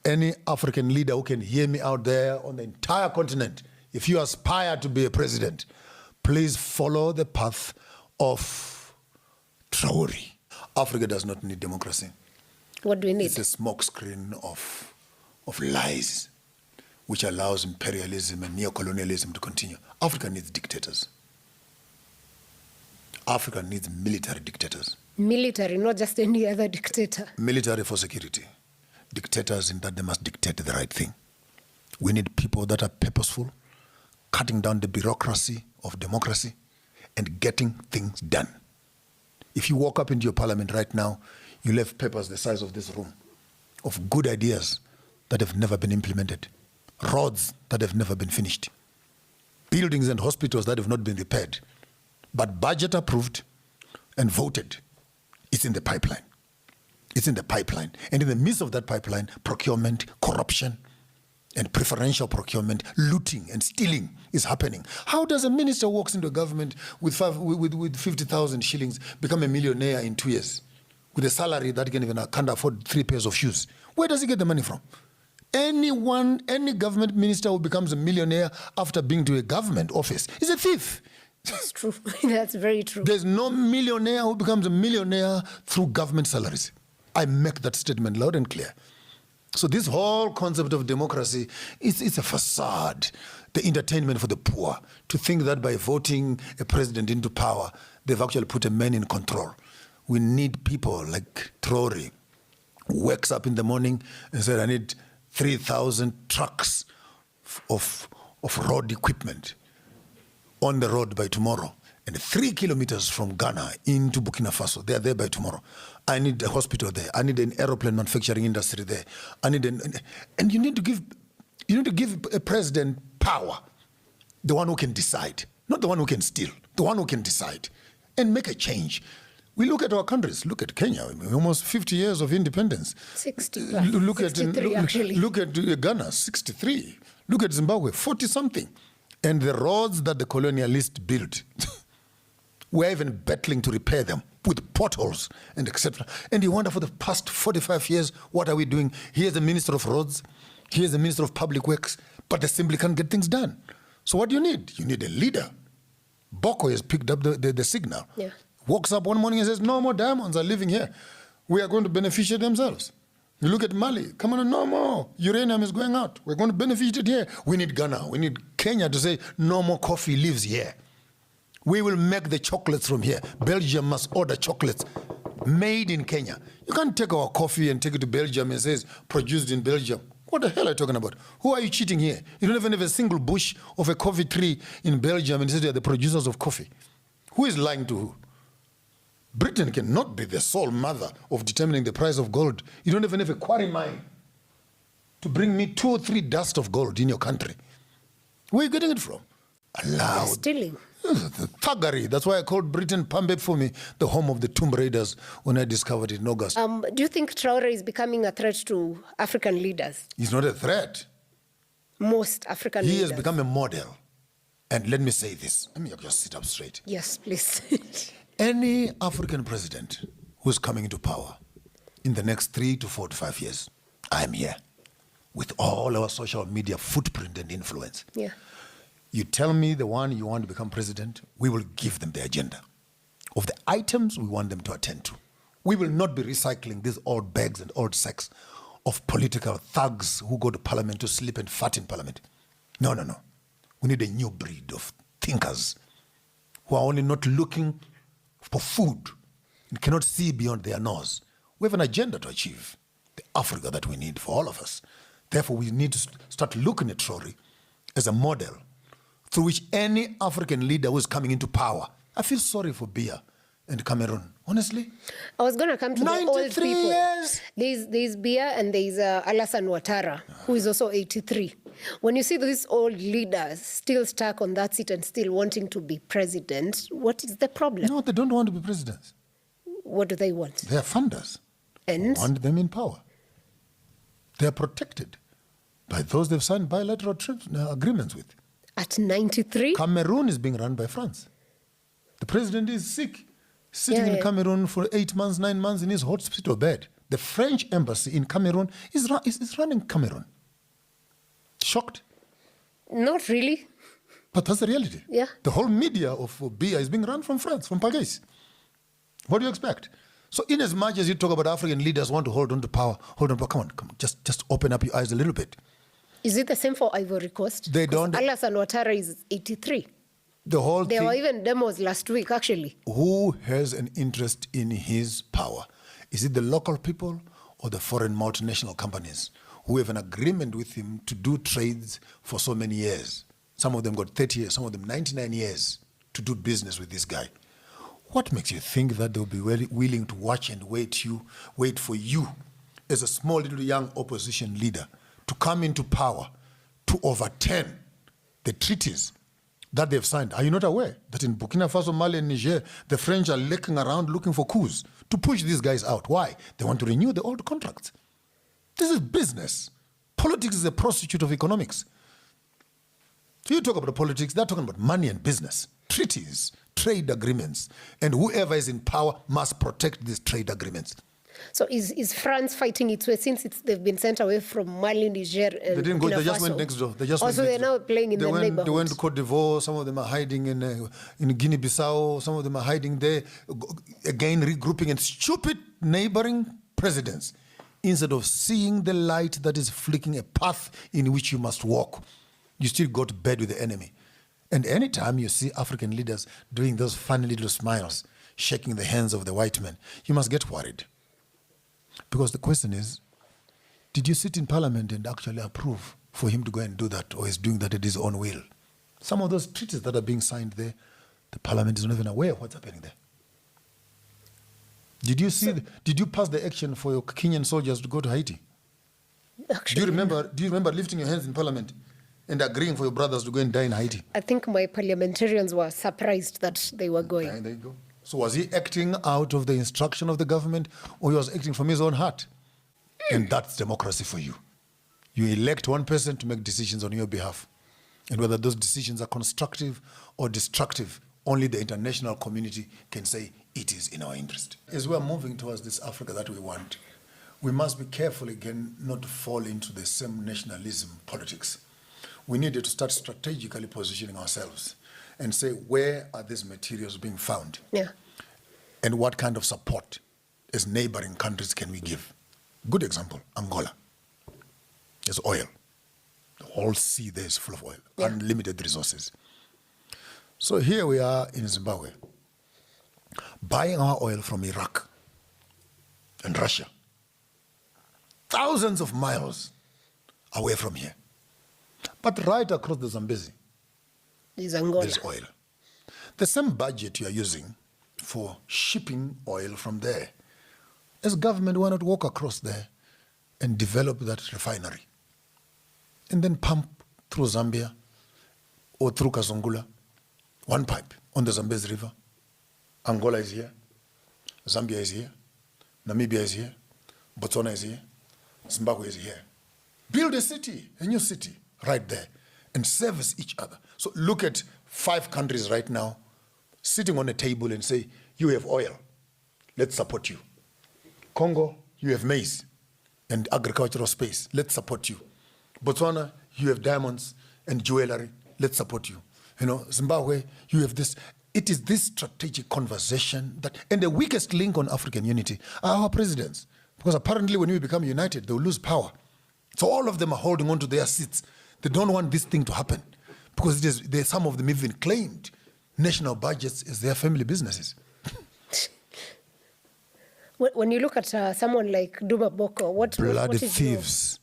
Any African leader who can hear me out there on the entire continent, if you aspire to be a president, please follow the path of Traore. Africa does not need democracy. What do we need? It's a smokescreen of lies, which allows imperialism and neocolonialism to continue. Africa needs dictators. Africa needs military dictators. Military, not just any other dictator. Military for security. Dictators in that they must dictate the right thing. We need people that are purposeful, cutting down the bureaucracy of democracy and getting things done. If you walk up into your parliament right now, you'll have papers the size of this room of good ideas that have never been implemented, roads that have never been finished, buildings and hospitals that have not been repaired, but budget approved and voted. It's in the pipeline. It's in the pipeline. And in the midst of that pipeline, procurement, corruption, and preferential procurement, looting and stealing is happening. How does a minister who walks into a government with 50,000 shillings become a millionaire in 2 years with a salary that can't afford 3 pairs of shoes? Where does he get the money from? Any government minister who becomes a millionaire after being to a government office is a thief. That's true. That's very true. There's no millionaire who becomes a millionaire through government salaries. I make that statement loud and clear. So this whole concept of democracy, it's a facade, the entertainment for the poor, to think that by voting a president into power, they've actually put a man in control. We need people like Traore, who wakes up in the morning and said, I need 3,000 trucks of road equipment on the road by tomorrow. And 3 kilometers from Ghana into Burkina Faso, they are there by tomorrow. I need a hospital there. I need an aeroplane manufacturing industry there. And you need to give a president power, the one who can decide, not the one who can steal, the one who can decide and make a change. We look at our countries. Look at Kenya, almost 50 years of independence. 60. Look at 63, actually. Look at Ghana, 63. Look at Zimbabwe, 40-something. And the roads that the colonialists built, we're even battling to repair them with potholes and etc. And you wonder, for the past 45 years, what are we doing? Here's the Minister of Roads, here's the Minister of Public Works, but they simply can't get things done. So what do you need? You need a leader. Boko has picked up the signal. Yeah. Walks up one morning and says, no more diamonds are living here. We are going to beneficiate themselves. You look at Mali, come on, no more. Uranium is going out. We're going to benefit it here. We need Ghana. We need Kenya to say, no more coffee lives here. We will make the chocolates from here. Belgium must order chocolates made in Kenya. You can't take our coffee and take it to Belgium and say it's produced in Belgium. What the hell are you talking about? Who are you cheating here? You don't even have a single bush of a coffee tree in Belgium and say they're the producers of coffee. Who is lying to who? Britain cannot be the sole mother of determining the price of gold. You don't even have a quarry mine to bring me 2 or 3 dust of gold in your country. Where are you getting it from? Allowed. Stealing. Thuggery. That's why I called Britain Pambe for me, the home of the Tomb Raiders, when I discovered it in August. Do you think Traore is becoming a threat to African leaders? He's not a threat. Most African leaders. He has become a model. And let me say this. Let me just sit up straight. Yes, please. Any African president who's coming into power in the next 3 to 4 to 5 years, I'm here with all our social media footprint and influence. Yeah. You tell me the one you want to become president, we will give them the agenda of the items we want them to attend to. We will not be recycling these old bags and old sacks of political thugs who go to parliament to sleep and fart in parliament. No, no, no. We need a new breed of thinkers who are only not looking for food and cannot see beyond their nose. We have an agenda to achieve, the Africa that we need for all of us. Therefore, we need to start looking at Traore as a model through which any African leader who is coming into power. I feel sorry for Biya and Cameroon, honestly. I was going to come to the old 93 people. years. There's Biya and there's Alassane Ouattara, who is also 83. When you see these old leaders still stuck on that seat and still wanting to be president, what is the problem? No, they don't want to be presidents. What do they want? They are funders. And? Who want them in power. They are protected by those they've signed bilateral agreements with. At 93? Cameroon is being run by France. The president is sick, sitting in Cameroon for 8 months, 9 months in his hospital bed The French embassy in Cameroon is running Cameroon. Shocked? Not really. But that's the reality. Yeah. The whole media of BIA is being run from France, from Paris. What do you expect? So in as much as you talk about African leaders want to hold on to power, come on, just open up your eyes a little bit. Is it the same for Ivory Coast? They 'Cause don't- Alassane Ouattara is 83. The whole There thing, were even demos last week, actually. who has an interest in his power? Is it the local people or the foreign multinational companies who have an agreement with him to do trades for so many years? Some of them got 30 years, some of them 99 years to do business with this guy. What makes you think that they'll be willing to watch and wait for you as a small little young opposition leader to come into power to overturn the treaties that they've signed? Are you not aware that in Burkina Faso, Mali, and Niger, the French are lurking around looking for coups to push these guys out? Why? They want to renew the old contracts. This is business. Politics is a prostitute of economics. So you talk about politics, they're talking about money and business, treaties, trade agreements, and whoever is in power must protect these trade agreements. So is France fighting its way since they've been sent away from Mali, Niger, and They didn't go, Burkina they just Faso? went next door. They just Also, went they're next door. now playing in They the went, neighborhood. They went to Cote d'Ivoire, some of them are hiding in Guinea-Bissau, some of them are hiding there, again regrouping, and stupid neighboring presidents, instead of seeing the light that is flicking a path in which you must walk, you still go to bed with the enemy. And anytime you see African leaders doing those funny little smiles, shaking the hands of the white men, you must get worried. Because the question is, did you sit in parliament and actually approve for him to go and do that, or is doing that at his own will? Some of those treaties that are being signed there, the parliament is not even aware of what's happening there. Did you see? Did you pass the action for your Kenyan soldiers to go to Haiti? Actually, Do you remember lifting your hands in parliament and agreeing for your brothers to go and die in Haiti? I think my parliamentarians were surprised that they were going. There you go. So was he acting out of the instruction of the government, or he was acting from his own heart? And that's democracy for you. You elect one person to make decisions on your behalf. And whether those decisions are constructive or destructive, only the international community can say it is in our interest. As we are moving towards this Africa that we want, we must be careful again not to fall into the same nationalism politics. We needed to start strategically positioning ourselves and say, where are these materials being found? Yeah. And what kind of support as neighboring countries can we give? Good example, Angola. There's oil. The whole sea there is full of oil, Yeah. unlimited resources. So here we are in Zimbabwe, buying our oil from Iraq and Russia, thousands of miles away from here. But right across the Zambezi, Is Angola. there's oil. The same budget you are using for shipping oil from there, as government, why not walk across there and develop that refinery and then pump through Zambia or through Kasongula, one pipe on the Zambezi River. Angola is here, Zambia is here, Namibia is here, Botswana is here, Zimbabwe is here. Build a city, a new city, right there, and service each other. So look at 5 countries right now sitting on a table and say, you have oil, let's support you. Congo, you have maize and agricultural space, let's support you. Botswana, you have diamonds and jewelry, let's support you. You know, Zimbabwe, you have this. It is this strategic conversation that, and the weakest link on African unity are our presidents. Because apparently when we become united, they'll lose power. So all of them are holding on to their seats. They don't want this thing to happen. Because some of them even claimed national budgets as their family businesses. When you look at someone like Duma Boko, what Bloody is your- thieves.